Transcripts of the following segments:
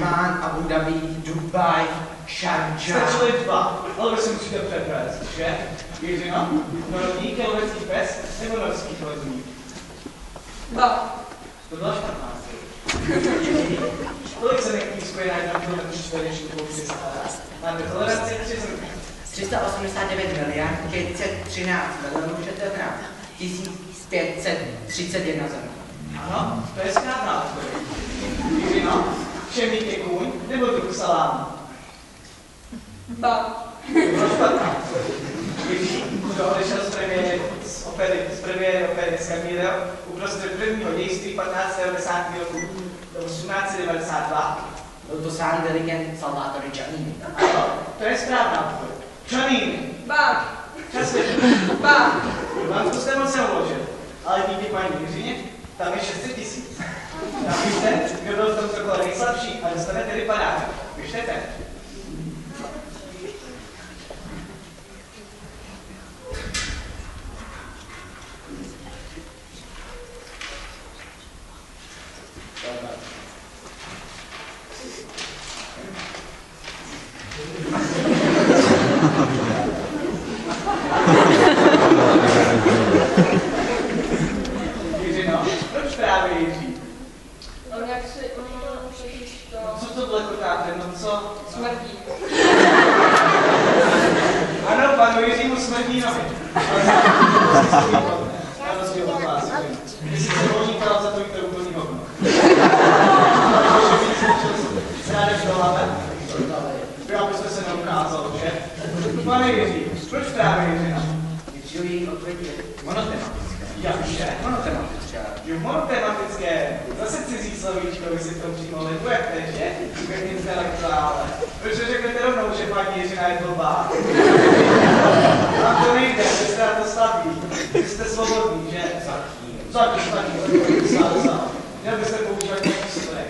Amman, Abu Dhabi, Dubai, Sharjah. Stačily 2, ale vy si musíte převést, že? Jiřino, norský kilometrský pes nebo norský kilometrský? 2. To byla špatná. Kolik se nekýskuje na 1 km čtvereční dvou 300? Máte toleranci 3 zrny. 389 miliard 513 milionů šetrná. 1531 zrn. Ano, to je správná odpověď. Jiřino, všem je kůň nebo druh salámu? 2. To byla špatná odpověď. Jiří, kdo odešel z premiéry opery Escamillo uprostřed prvního dějství 15. roku 1892. Byl to sám dirigent Salvatore Giannini. Ano, to je správná odpověď. Giannini. 2. Čas je 2. vám to jste moc neuložil, ale díky paní Jiřině, tam je 600 000. Napište, kdo byl v tomto kole nejslabší a dostane tedy padáka. Pište. Jiřino, proč právě Jiří? On jak si to... Co to blekotáte, no co? Smrdí. Ano, panu Jiřímu smrdí nohy. Ale na rozdíl od vás. Jestli se volní král za to, to úplný hovno. Zrádeš do hlave? Já byste se neukázal, že? Pane Jiří, proč právě Jiřina? Jiří odpověď je monotematické. Jaké? Monotematické. Jo, monotematické. Zase cizí slovíčko, vy si to přímo ledujete, že? Jak intelektuále. Proč řeknete rovnou, že paní Jiřina je blbá? Vám to nejde, vy jste na to slabí. Vy jste svobodný, že? Zatím. Měl byste používat nějaký strojek.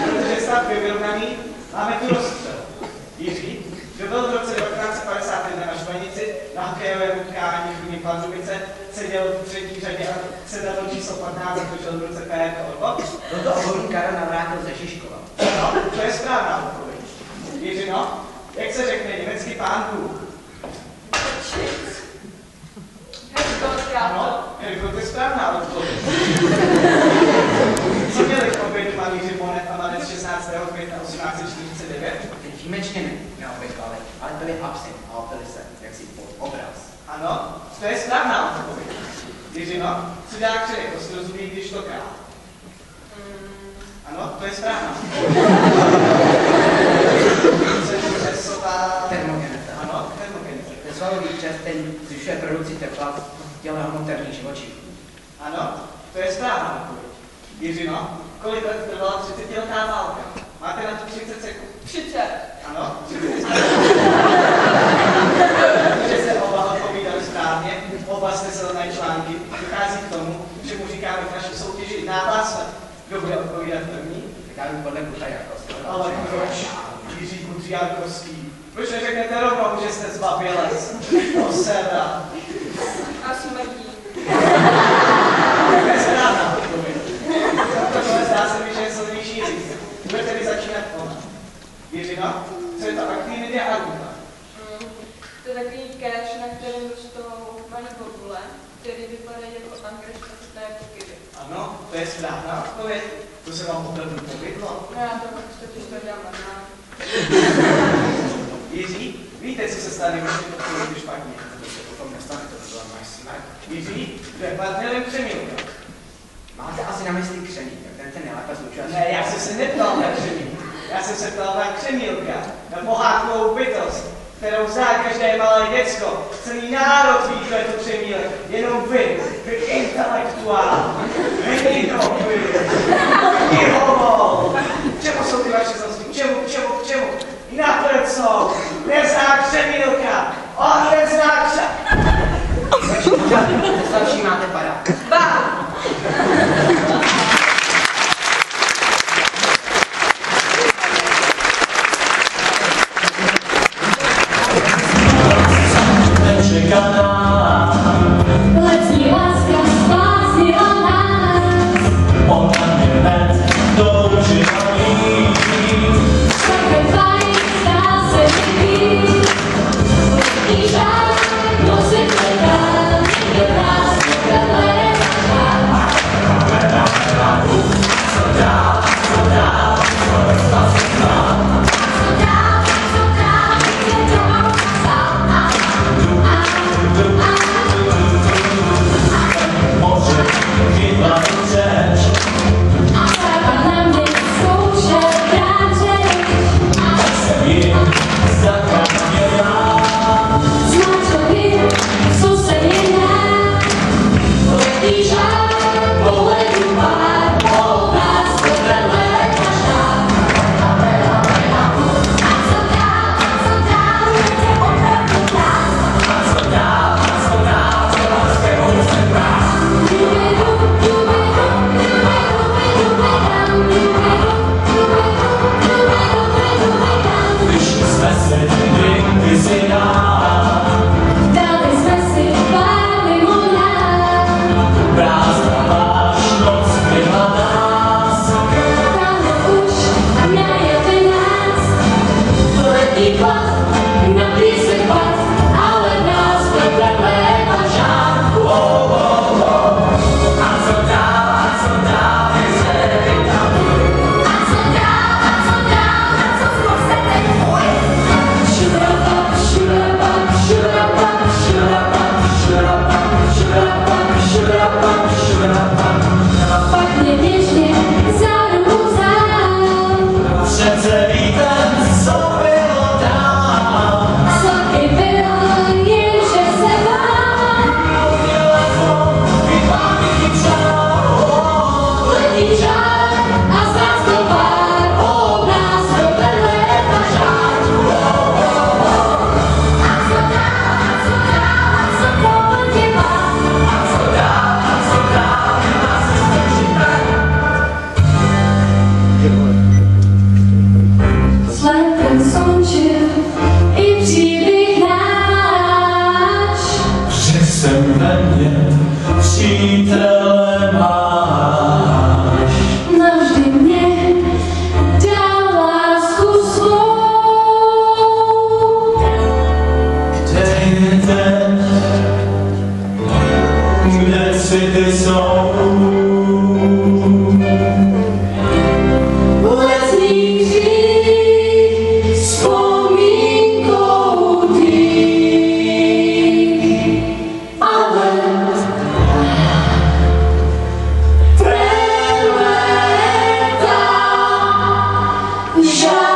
Protože stát je vyrovnaný, máme tu rozstřel. Jiří, kdo byl v roce 1951 na Štvanici na hokejovém utkání v Brně Pardubice, seděl v třetí řadě a sedadlo číslo 15 točil v ruce PR Orbo? Byl to oborný Karel Navrátil ze Žižkova. No, to je správná odpověď. Jiřino, jak se řekne německý pán Bůh? Ano, to je správná odpověď. Co měli v obědu malíři Monet a Manec 16. května 1849? Teď výjimečně neobvyklali, ale byli absent a opili se, jak si obraz. Ano, to je správná odpověď. Jiřino, co dělá křenek ostrozubí, když to král? Ano, to je správná. Termogeneta. Ano, termogeneta. To je svalový čas, který zvyšuje produkci tepla v těle hmotevních živočichů. Ano, to je správná odpověď. Jiřino, kolik let trvala 30letá válka? Máte na to 30 sekund. 30. Ano, 30 sekund. Že se oba odpovídali správně, oba jste silné články, dochází k tomu, že mu říkáme v naší soutěži náhlasle. Kdo bude odpovídat první? Tak já bych podle Butajarkovského. Ale proč? Jiří Butajarkovský. Proč neřeknete rovnou, že jste zbabělec? Osera. A smrdí. To je správná odpověď. Tohle zdá se mi, že je silnější říct. Bude tedy začínat ona. Jiřino, co je to aktivní argument? To je takový catch, na kterém rostou malý bobule, který vypadají jako angličtí pokyby. Ano, to je správná odpověď. To se vám opravdu povedlo. Já to totiž to dělám na. Jiří, víte, co se stane, když to odpovědí špatně? To se potom nestane, to byla máš smrt. Jiří, to je partnerem Křemílka. Máte asi na mysli Křemík, ten se nejlépe zlučuje. Ne, já jsem se neptal na Křemílka. Já jsem se ptal na Křemílka, na pohádkovou bytost, kterou zná každé malé děcko. Celý národ ví, kdo je to Křemílek. Jenom vy intelektuál, vy homo. Čemu jsou ty vaše zlosti? Čemu? Na prco, nezná Křemílka. On nezná Starší máte padák. Ba! Letní láska spásí o nás. Ona mě hned toužila přece víte, co bylo dál. Co i bylo, je, že se vám Telefon, vypálí chytřál. letí žár a zásnou pár od nás do vedle pařád. A co dál, a co dál, a co pohodě mám? A co dál, nás nestačíme. Slepem skončil i příběh náš. Že jsem ve mně přítele máš. Navždy mě dal lásku svou. Kde je teď? Kde city jsou? Letní kříž s vzpomínkou tvých. Ale ten léta žár.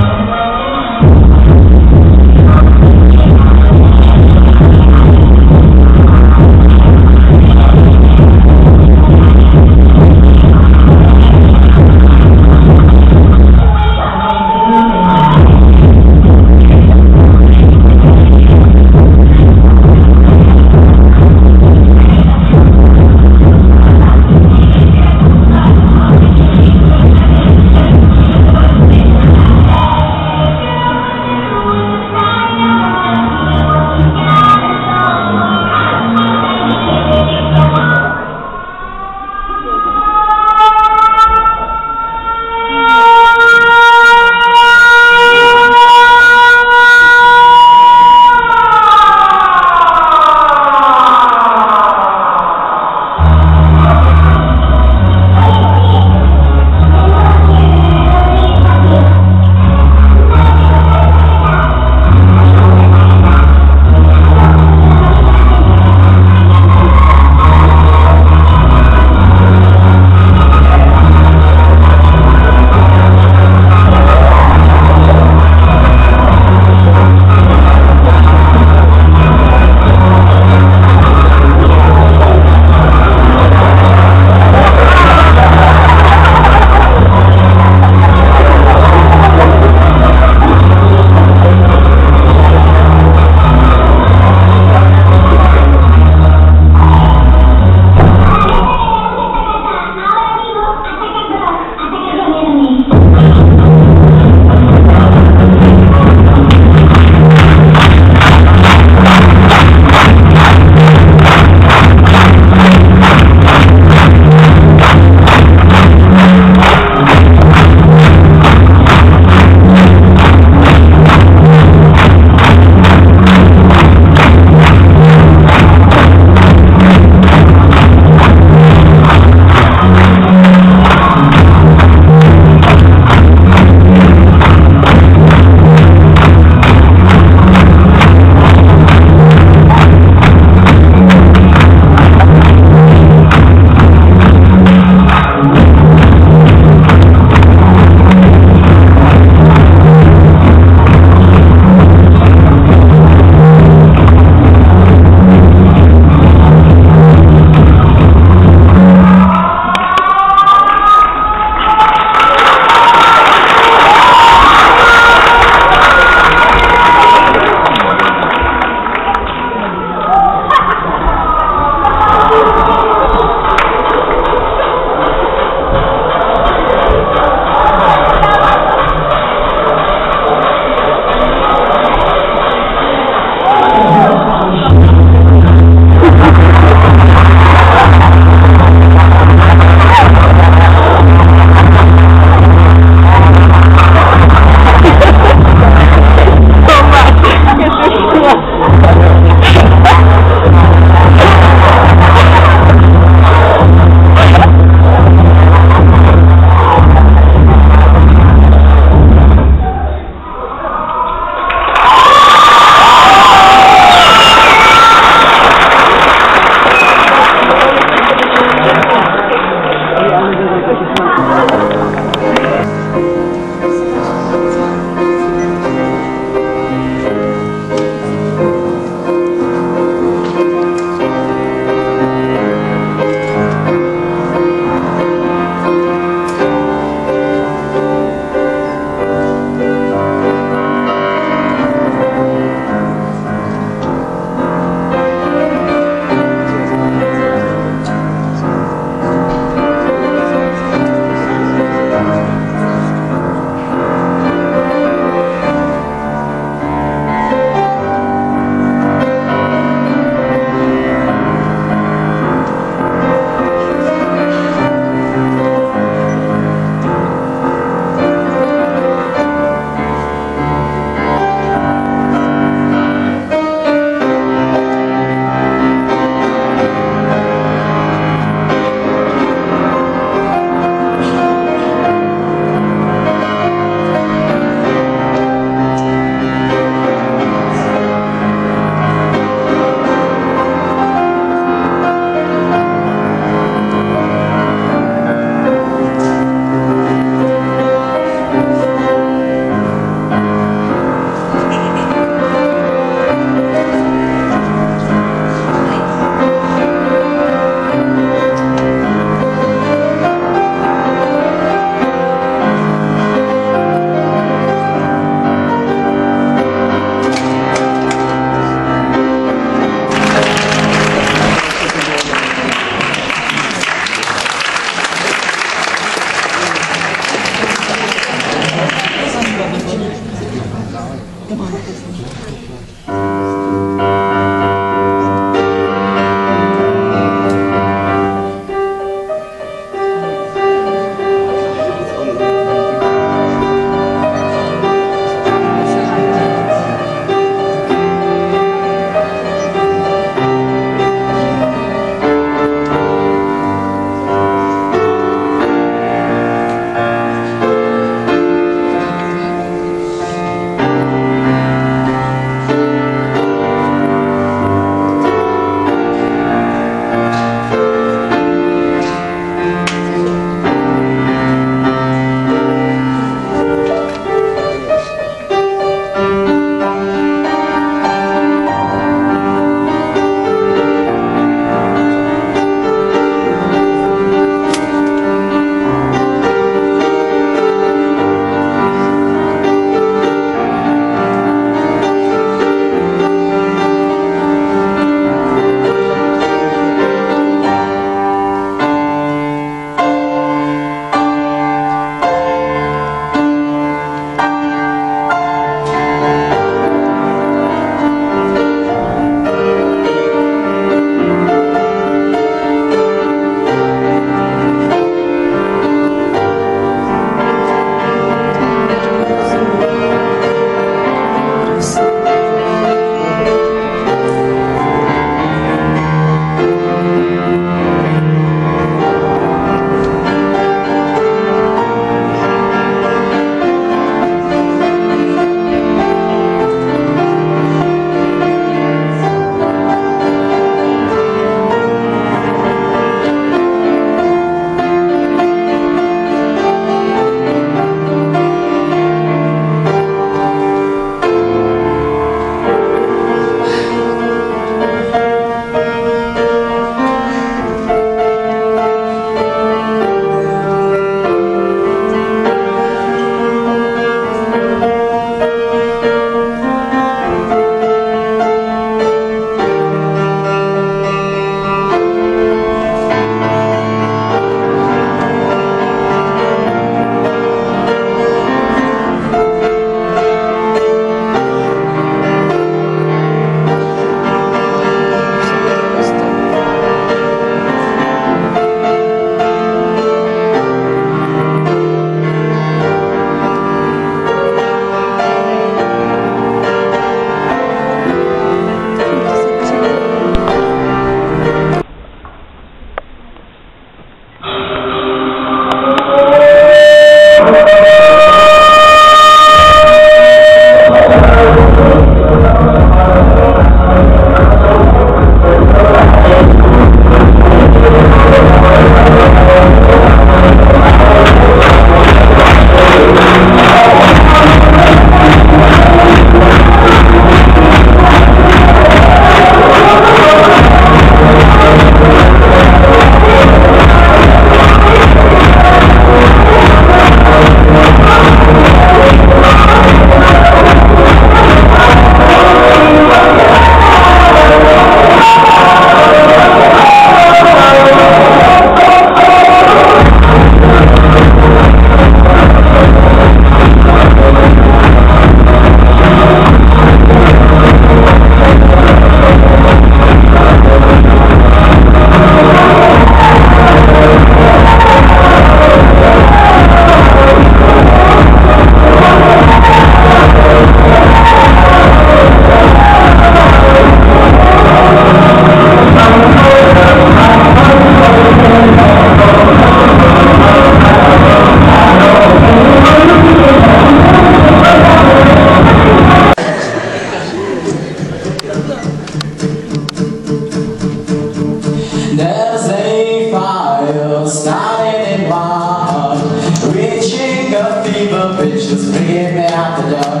fever pitch just bringing me out the door.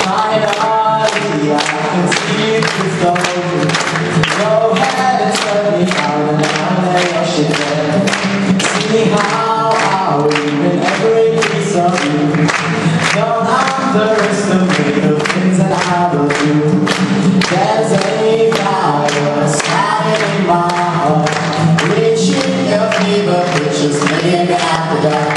Finally, I can see it's going. Go ahead and tell me how the night that you're there. See how I win in every piece of you. Don't underestimate the things that I will do. There's a fire starting in my heart, reaching your fever pitch just bringing me out the door.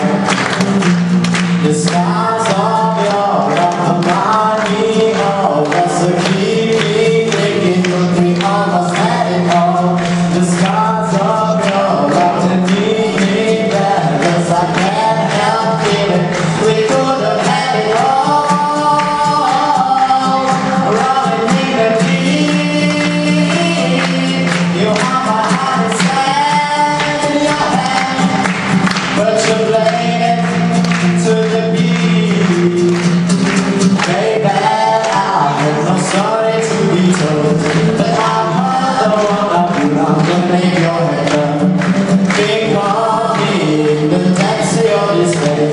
The scars of your love remind me of us, so keep me thinking we almost had it all. The scars of your love to keep me back, 'cause I can't help feeling we could have had it all. Running in the deep, you have my heart inside your hand, but you blame it to the beat. Baby, I have no story to be told, but I've heard the one of you. I'm gonna make your head turn. Think of me, the taxi or this day.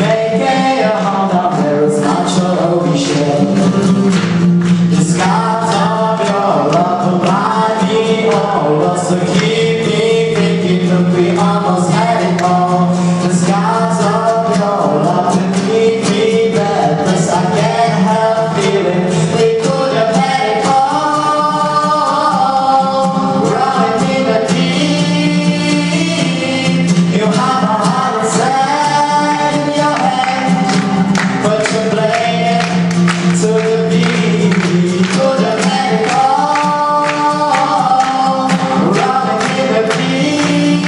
Making your heart out there is not sure I'll be shared. The scars of your love will blind me all, so keep me thinking that we almost had it all. The scars of your love to keep me back, 'cause I can't help feeling we could have had it all. Running in the deep, you have my heart inside your hand, but you blame it to the beat. Could have had it all. Running in the deep,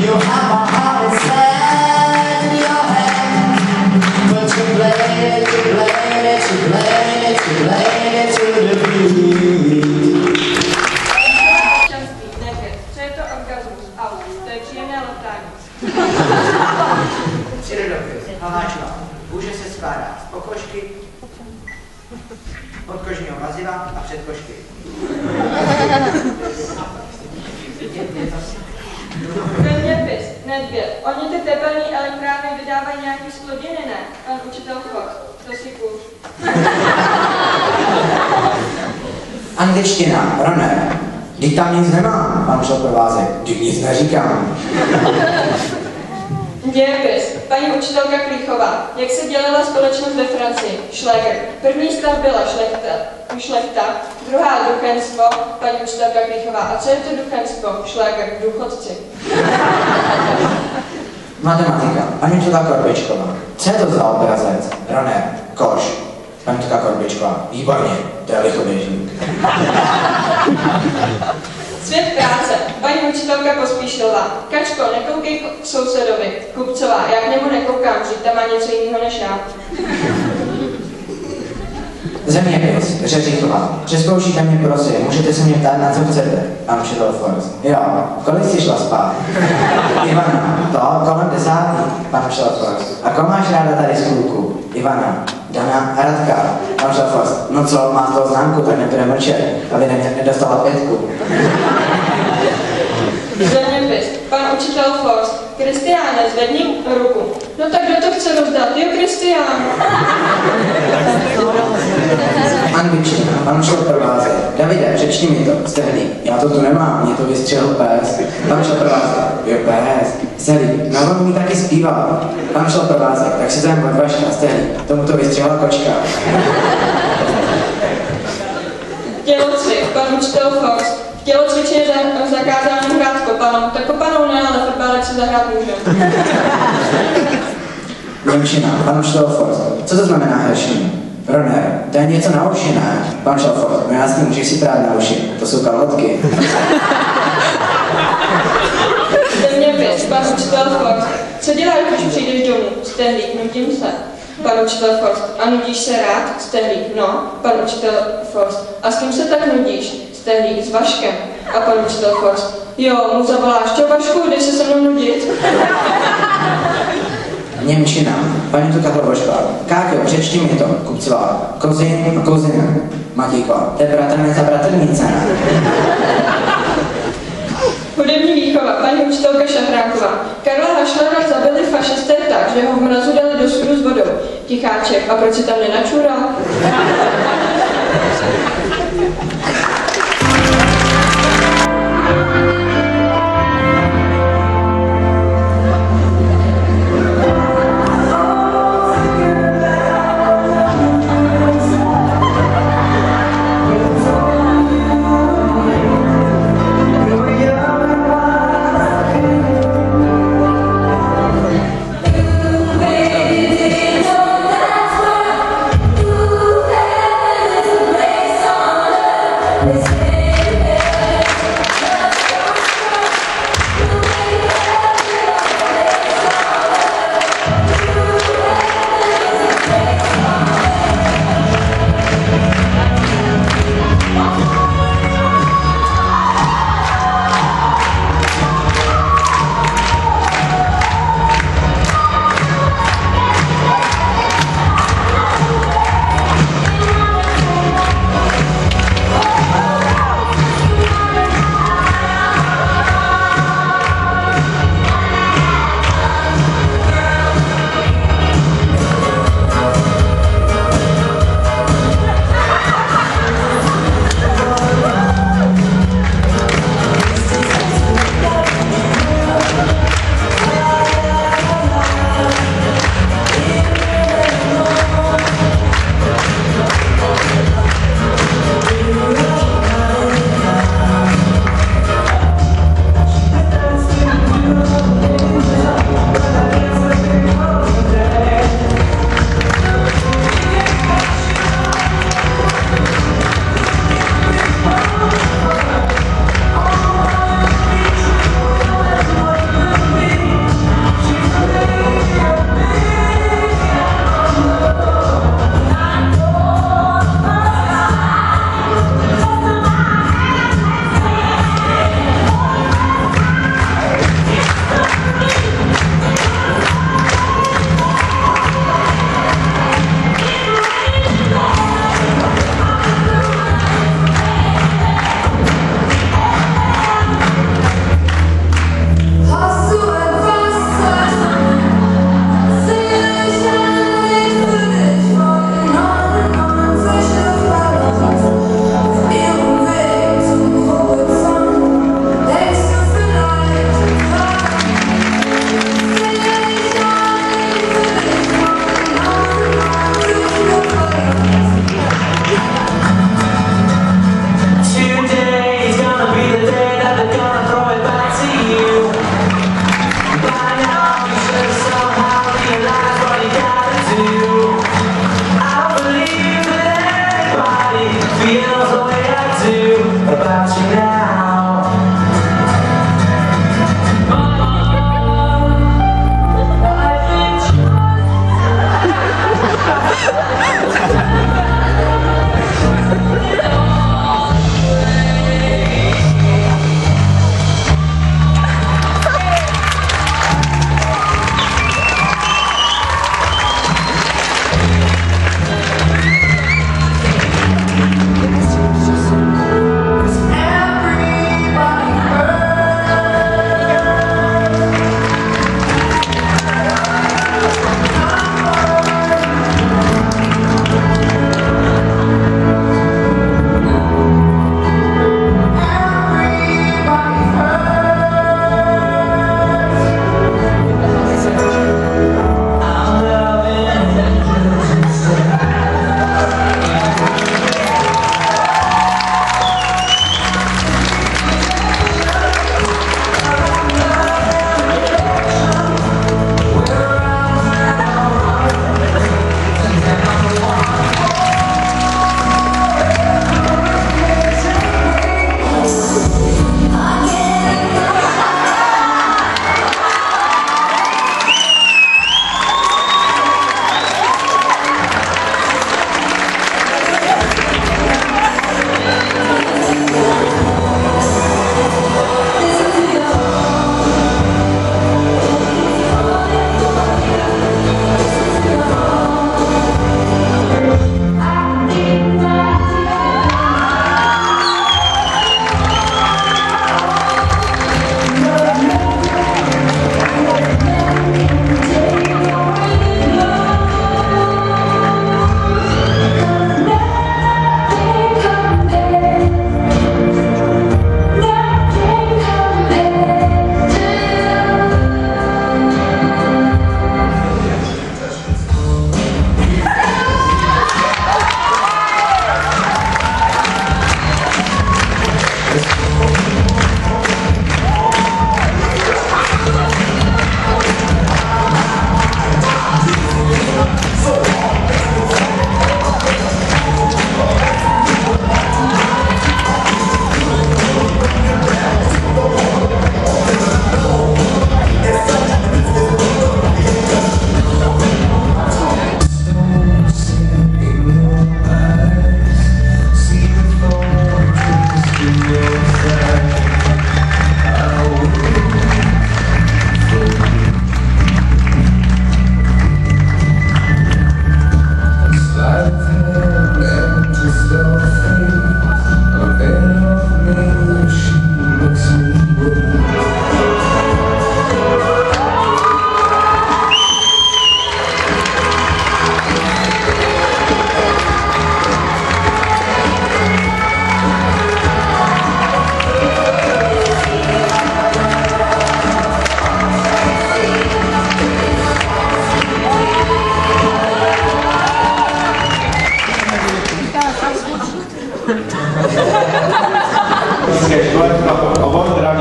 you have my heart inside your hand, but you blame it, you blame it, you blame it, you blame it to the beat. Občanství, nekec. Co je to orgasmus? Au, to je příjemné lotání. Přírodopis, haláčka. Kůže se skládá z pokožky, podkožního maziva a předkožky. Zeměpis, Nedvěd. Oni ty tepelné elektrárny vydávají nějaký zplodiny, ne? Pan učitel Fox, to si kůž. Angličtina, Runner. Vždyť tam nic nemám, pan Šelprovázek. Vždyť nic neříkám. Dějepis, paní učitelka Klíchová. Jak se dělila společnost ve Francii? Šléger. První stav byla šlechta, druhá duchenstvo, paní učitelka Klíchová. A co je to duchenstvo? Šléger, důchodci. Matematika, paní učitelka Korbečková. Co je to za obrazec? Runner, koš. Paní učitelka Korbečková. Výborně, to je lichoběžník. Svět práce, paní učitelka Pospíšilová. Kačko, nekoukej k sousedovi. Kupcová, já k němu nekoukám, že tam má něco jiného než já. Zeměpis, Řeříková. Přeskoušíte mě prosím, můžete se mě ptát na co chcete. Pan učitel Forst. Jo, kolik jsi šla spát? Ivana, to kolem 10. Pan učitel Forst. A koho máš ráda tady z kluku? Ivana, Dana a Radka. Pan učitel Forst. No co, má toho známku, tak nebude mlčet, aby nedostala 5. Zeměpis, pan učitel Forst. Kristiáne, zvedni ruku. No tak kdo to chce rozdat? Jo, Kristián. Angličtina, pan učitel Provázek. Davide, přečti mi to, Stehlík. Já to tu nemám, mě to vystřihl pes. Pan učitel Provázek. Jo, pes. Stehlík, no on mi taky zpíval. Pan učitel Provázek, tak si tam od Vaška, Stehlík. Tomu to vystřihla kočka. Tělocvik, pan učitel Forst. V tělocvičně je zakázáno hrát kopanou. Tak kopanou ne, ale fotbalek si zahrát může. Němčina, pan učitel Forst. Co to znamená heršení? Runner, to je něco na uši, ne? Pan učitel Forst, no jasně, můžeš si prát na uši. To jsou kalhotky. Zeměpis, pan učitel Forst. Co děláš, když přijdeš domů? Stehlík, nudím se. Pan učitel Forst. A nudíš se rád? Stehlík, no. Pan učitel Forst. A s kým se tak nudíš? Stehlík, s Vaškem. A pan učitel Forst. Jo, mu zavoláš, čau Vašku, jdeš se mnou nudit. Němčina, paní učitelka Hlavošková. Káťo, přečti mi to, Kupcová. Kozin a kozina. Matějko, to je bratranec a bratrnice. Hudební výchova, paní učitelka Šafráková. Karla Hašlera zabili fašisté tak, že ho v mrazu dali do sudu s vodou. Ticháček, a proč si tam nenačural? This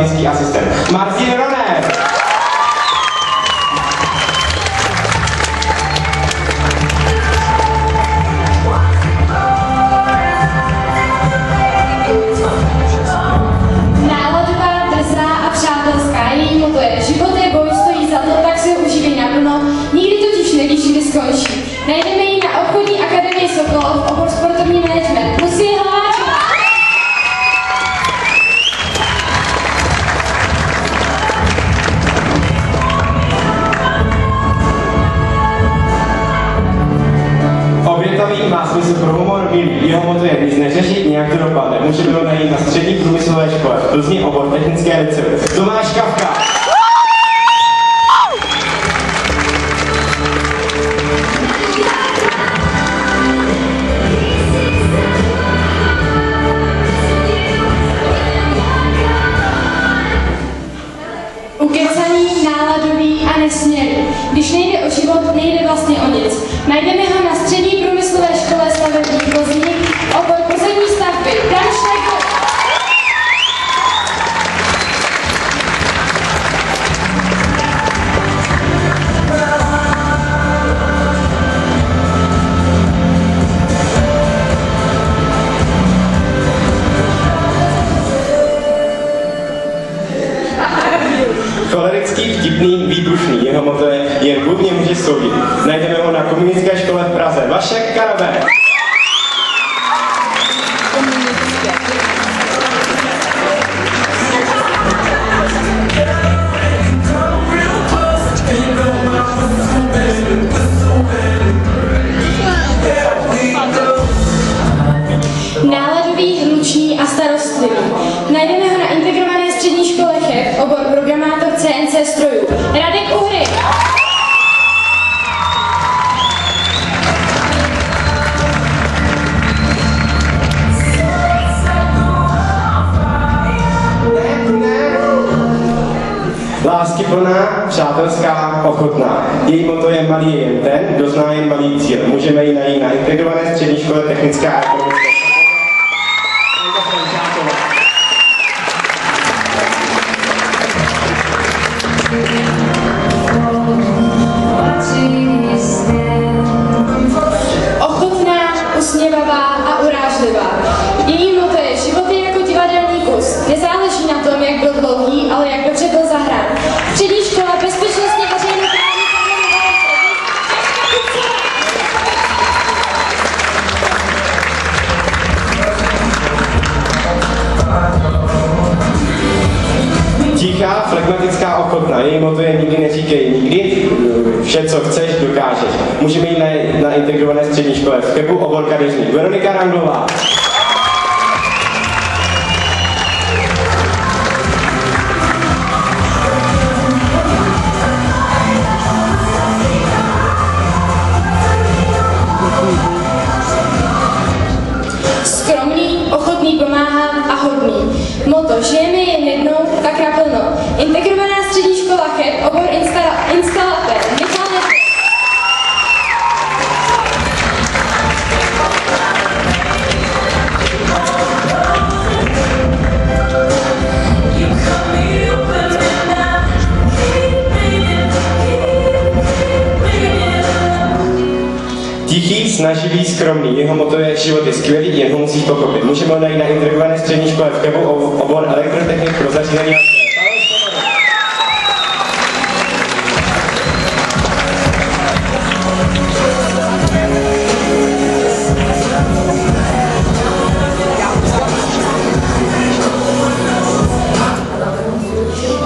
pedagogický asistent Martin Roner. Náladová, drzá a přátelská, její moto je: život je boj, stojí za to, tak si ho užívej naplno, nikdy totiž nevíš, kdy skončí. Najdeme ji na obchodní akademii Sokolov, obor sportovní management. Lucie Hlaváčová. Obětavý má smysl pro humor, milý. Jeho moto je: nic neřešit, nějak to dopadne. Můžeme ho najít na střední průmyslové škole v Plzni, obor technické liceum. Tomáš Kavka. Ukecaný, náladový a nesmělý. Když nejde o život, nejde vlastně o nic. Najdeme ho na střední průmyslové škole stavební v Plzni, obor pozemní stavby. Dan Šlekl. Cholerický, vtipný, výbušný. Jeho moto je: jen Bůh mě může soudit. Najdeme ho na komunistické škole v Praze. Vašek Karabé. Náladový, hlučný a starostlivý. Najdeme ho na integrované střední škole Cheb, obor programátor CNC strojů. Radek Uhry. Láskyplná, přátelská, ochotná. Její moto je: malý je jen ten, kdo zná jen malý cíl. Můžeme ji najít na integrované střední škole technická a ekonomická. Ochotná, usměvavá a urážlivá. Její moto je: život je jako divadelní kus. Nezáleží na tom, jak byl dlouhý, ale jak dobře byl zahrán. Střední škola bezpečnostně veřejnoprávní Tichá, flegmatická, ochotná. Její moto je: nikdy neříkej nikdy, vše, co chceš, dokážeš. Můžeme jít na integrované střední škole v Chebu, obor kadeřník. Veronika Ranglová. skromný, ochotný pomáhat a hodný. Moto: žijeme jen jednou, tak naplno. Integrovaná střední škola Cheb, obor instalatér. Michal Nedvěd. Tichý, snaživý, skromný. Jeho moto je: život je skvělý, jen ho musíš pochopit. Můžeme ho najít na integrované střední škole v Chebu, obor elektrotechnik pro zařízení.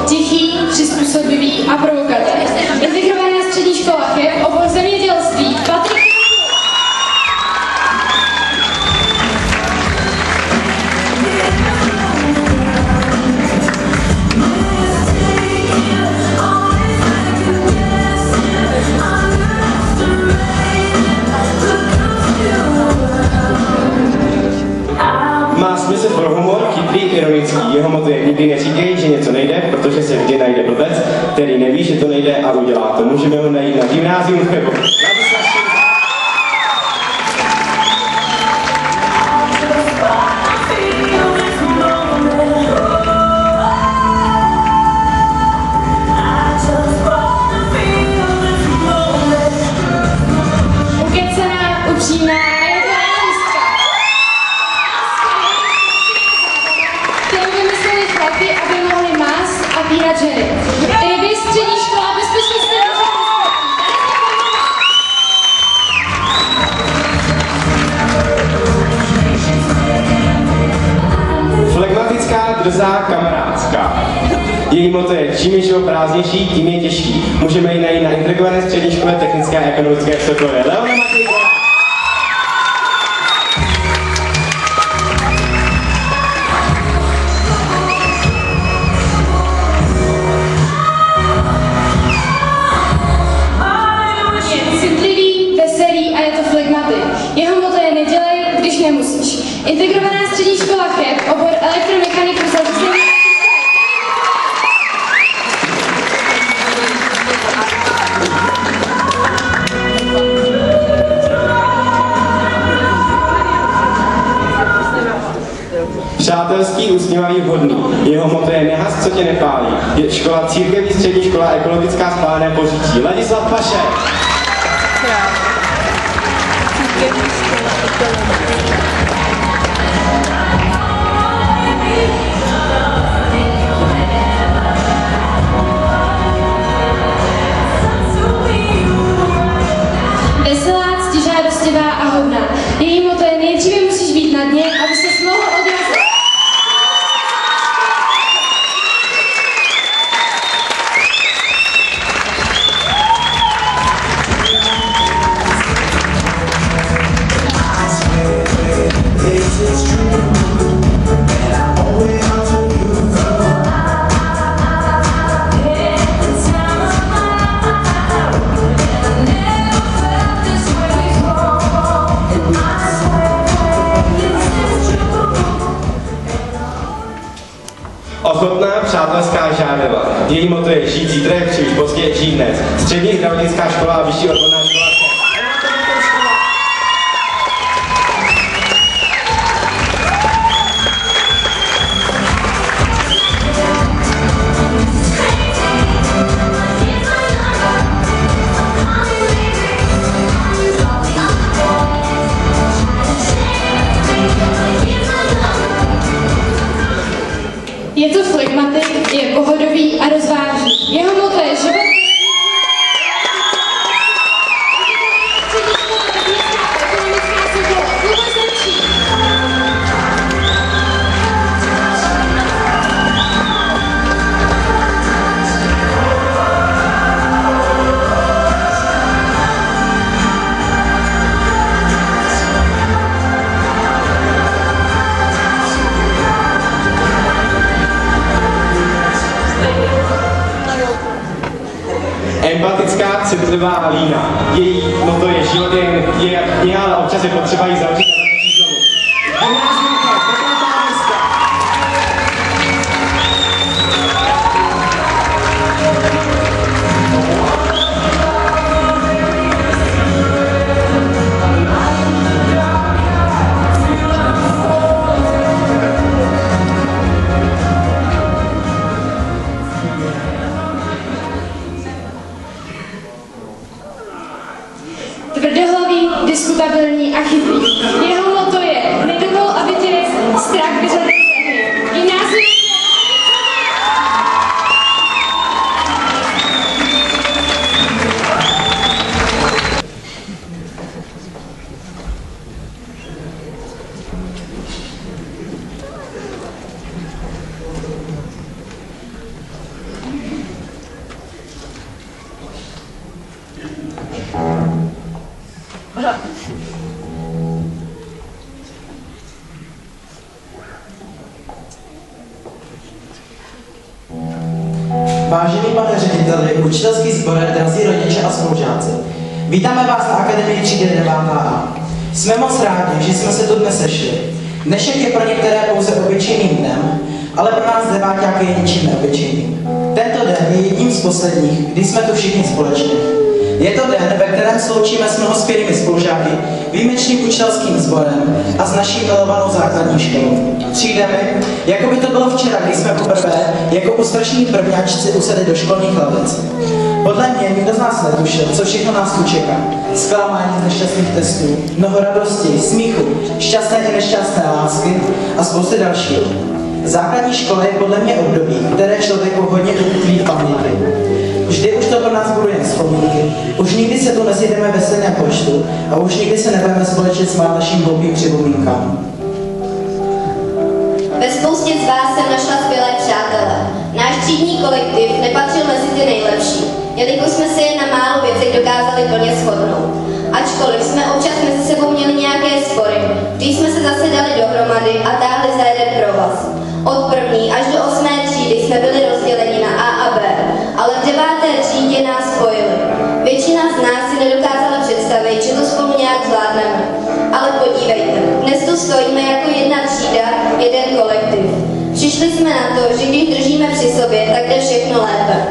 Tichý, přizpůsobivý a provokatér. Integrovaná střední škola Cheb, obor zemědělství. Patrik. Má smysl pro humor, chytrý, ironický. Jeho moto je: nikdy neříkej, že něco nejde, protože se vždy najde blbec, který neví, že to nejde a udělá to. Můžeme ho najít na gymnázium v Chebu. drzá, kamarádská. Její motto je, čím je život prázdnější, tím je těžší. Můžeme ji najít na integrované střední škole technické a ekonomické v Sokolově. Leona Matejková. Je citlivý, veselý a je to flegmatik. Jeho motto je nedělej, když nemusíš. Integrovaná střední škola CHEP, obor elektromechaniku zařízení. Přátelský, usměvavý, vhodný. Jeho motto je nehas, co tě nepálí. Je škola církevní střední škola ekologická spálené Poříčí. Ladislav Pašek. Veselá, ctižádostivá a hodná. Její motto je nejdříve musíš být na dně, aby se mohl odrazit. Ochotná, přátelská, žádlivá. Její motto je žít zítra, jak příliš pozdě, žít dnes. Střední zdravotnická škola a vyšší odborná škola. Je to flegmatik, je pohodový a rozvážný. Jeho motto je život. Empatická, citlivá Lína. Její motto je život je jak kniha, ale občas je potřeba jí zavřít a začít znovu. Gymnáziumka, Petratá Města. Tvrdohlavý, diskutabilní a chytrý. Jeho motto je nedovol, aby tě strach vyřadil ze hry. Gymnázium. Vážený pane řediteli, učitelský sbor, drazí rodiče a spolužáci, vítáme vás na Akademii třídy 9A. Jsme moc rádi, že jsme se tu dnes sešli. Dnešek je pro některé pouze obyčejným dnem, ale pro nás deváťáky je ničím neobyčejným. Tento den je jedním z posledních, kdy jsme tu všichni společně. Je to den, ve kterém sloučíme s mnoho skvělými spolužáky, výjimečným učitelským sborem a s naší milovanou základní školou. Přijdeme, jako by to bylo včera, když jsme poprvé jako ústrašní prvňáčci usedli do školních lavic. Podle mě nikdo z nás netušil, co všechno nás tu čeká. Zklamání z nešťastných testů, mnoho radosti, smíchu, šťastné i nešťastné lásky a spousty dalšího. Základní škola je podle mě období, které člověku hodně utkví v paměti. Vždy už to pro nás budou jen vzpomínky. Už nikdy se tu nesjedeme ve stejném počtu a už nikdy se nebudeme společit s naším hloupým připomínkám. Ve spoustě z vás jsem našla skvělé přátele. Náš třídní kolektiv nepatřil mezi ty nejlepší, jelikož jsme se jen na málo věcech dokázali plně shodnout. Ačkoliv jsme občas mezi sebou měli nějaké spory, když jsme se zase dali dohromady a táhli za jeden provaz. Od 1. až do 8. třídy jsme byli rozděleni na A a B, ale v 9. třídě nás spojili. Většina z nás si nedokázala představit, že to spolu nějak zvládneme. Ale podívejte, dnes tu stojíme jako jedna třída, jeden kolektiv. Přišli jsme na to, že když držíme při sobě, tak jde všechno lépe.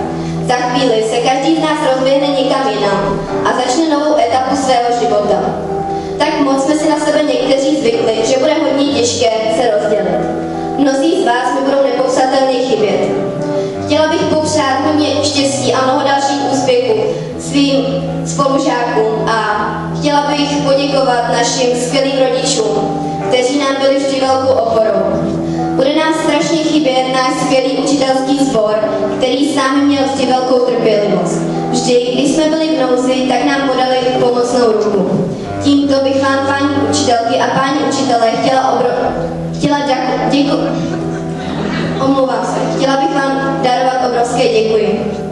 Za chvíli se každý z nás rozběhne někam jinam a začne novou etapu svého života. Tak moc jsme si na sebe někteří zvykli, že bude hodně těžké se rozdělit. Mnozí z vás mi budou nepopsatelně chybět. Chtěla bych popřát hodně štěstí a mnoho dalších úspěchů svým spolužákům a chtěla bych poděkovat našim skvělým rodičům, kteří nám byli vždy velkou oporou. Bude nám strašně chybět náš skvělý učitelský sbor, který s námi měl vždy velkou trpělivost. Vždy, když jsme byli v nouzi, tak nám podali pomocnou ruku. Tímto bych vám, paní učitelky a páni učitelé, chtěla bych vám darovat obrovské děkuji.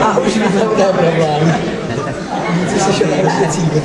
A už mi to bude problém. Co se šel na cíle?